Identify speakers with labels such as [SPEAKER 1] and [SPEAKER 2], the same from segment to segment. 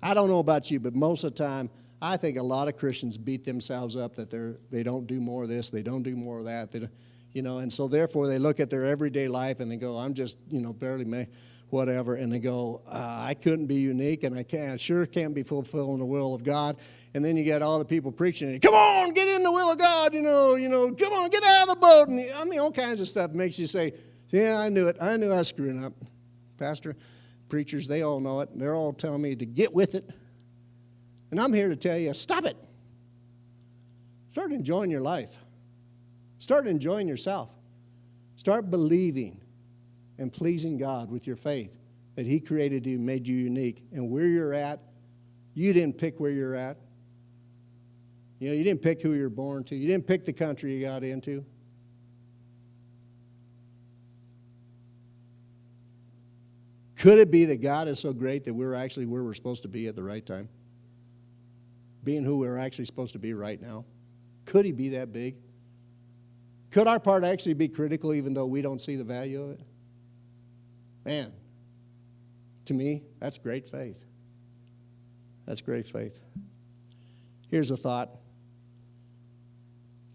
[SPEAKER 1] I don't know about you, but most of the time, I think a lot of Christians beat themselves up that they don't do more of this, they don't do more of that, and so therefore they look at their everyday life and they go, I'm just, barely whatever, and they go, I couldn't be unique, and I sure can't be fulfilling the will of God. And then you get all the people preaching, come on, get in the will of God, come on, get out of the boat. And all kinds of stuff makes you say, yeah, I knew it. I knew I was screwing up. Pastor, preachers, they all know it. They're all telling me to get with it. And I'm here to tell you, stop it. Start enjoying your life. Start enjoying yourself. Start believing and pleasing God with your faith that He created you, made you unique. And where you're at, you didn't pick where you're at. You didn't pick who you were born to. You didn't pick the country you got into. Could it be that God is so great that we're actually where we're supposed to be at the right time? Being who we're actually supposed to be right now? Could He be that big? Could our part actually be critical even though we don't see the value of it? Man, to me, that's great faith. That's great faith. Here's a thought.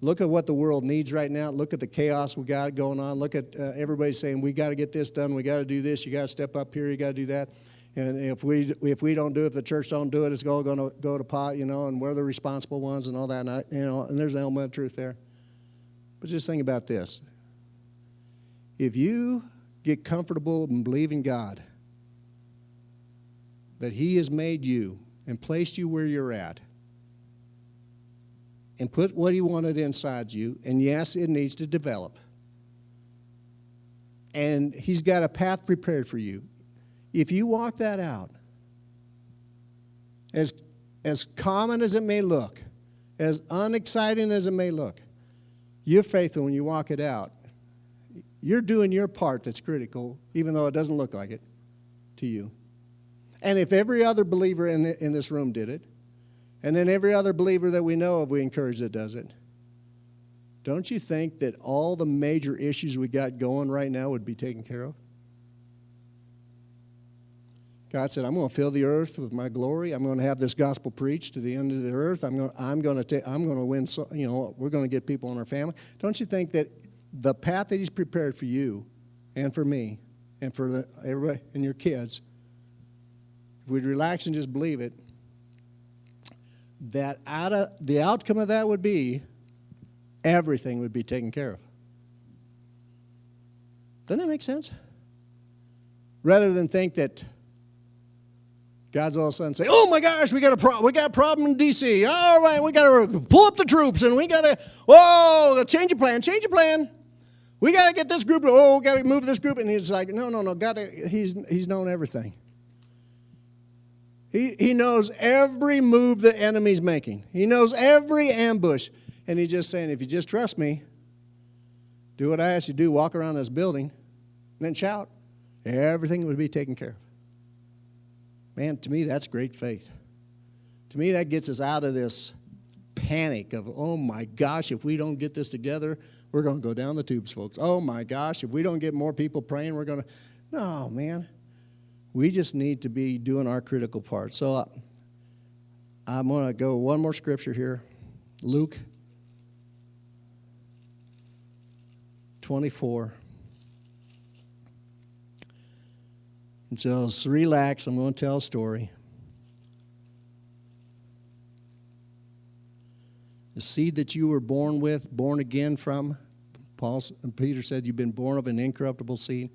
[SPEAKER 1] Look at what the world needs right now. Look at the chaos we got going on. Look at everybody saying, we got to get this done. We got to do this. You got to step up here. You got to do that. And if we don't do it, if the church don't do it, it's all going to go to pot, and we're the responsible ones and all that. And there's an element of truth there. But just think about this. If you get comfortable and believe in God that He has made you and placed you where you're at and put what He wanted inside you, and yes, it needs to develop. And He's got a path prepared for you. If you walk that out, as common as it may look, as unexciting as it may look, you're faithful when you walk it out. You're doing your part that's critical, even though it doesn't look like it to you. And if every other believer in this room did it, and then every other believer that we know of we encourage that does it, don't you think that all the major issues we got going right now would be taken care of? God said, I'm going to fill the earth with my glory. I'm going to have this gospel preached to the end of the earth. I'm going to win. We're going to get people in our family. Don't you think that the path that He's prepared for you and for me and for everybody and your kids, if we'd relax and just believe it, that the outcome of that would be everything would be taken care of. Doesn't that make sense? Rather than think that God's all of a sudden say, oh my gosh, we got a problem in D.C. All right, we got to pull up the troops and we got to, change your plan. We got to get this group, we got to move this group. And He's like, no, God, He's known everything. He knows every move the enemy's making. He knows every ambush. And He's just saying, if you just trust me, do what I ask you to do, walk around this building, and then shout, everything would be taken care of. Man, to me, that's great faith. To me, that gets us out of this panic of, oh my gosh, if we don't get this together, we're going to go down the tubes, folks. Oh my gosh, if we don't get more people praying, we're going to. No, man. We just need to be doing our critical part. So I'm going to go one more scripture here. Luke 24. And so just relax. I'm going to tell a story. The seed that you were born with, born again from, Peter said you've been born of an incorruptible seed.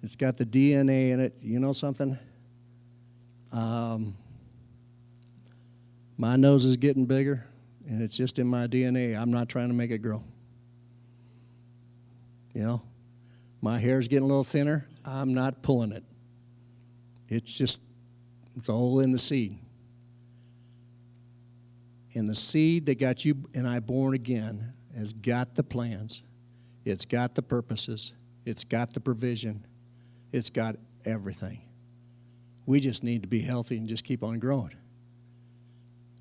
[SPEAKER 1] It's got the DNA in it. You know something? My nose is getting bigger, and it's just in my DNA. I'm not trying to make it grow. My hair's getting a little thinner. I'm not pulling it. It's all in the seed. And the seed that got you and I born again has got the plans. It's got the purposes. It's got the provision. It's got everything. We just need to be healthy and just keep on growing.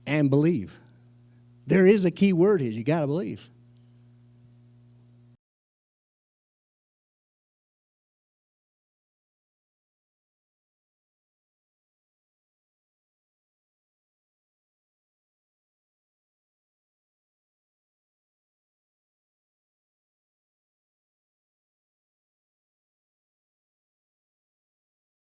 [SPEAKER 1] And believe. There is a key word here. You got to believe.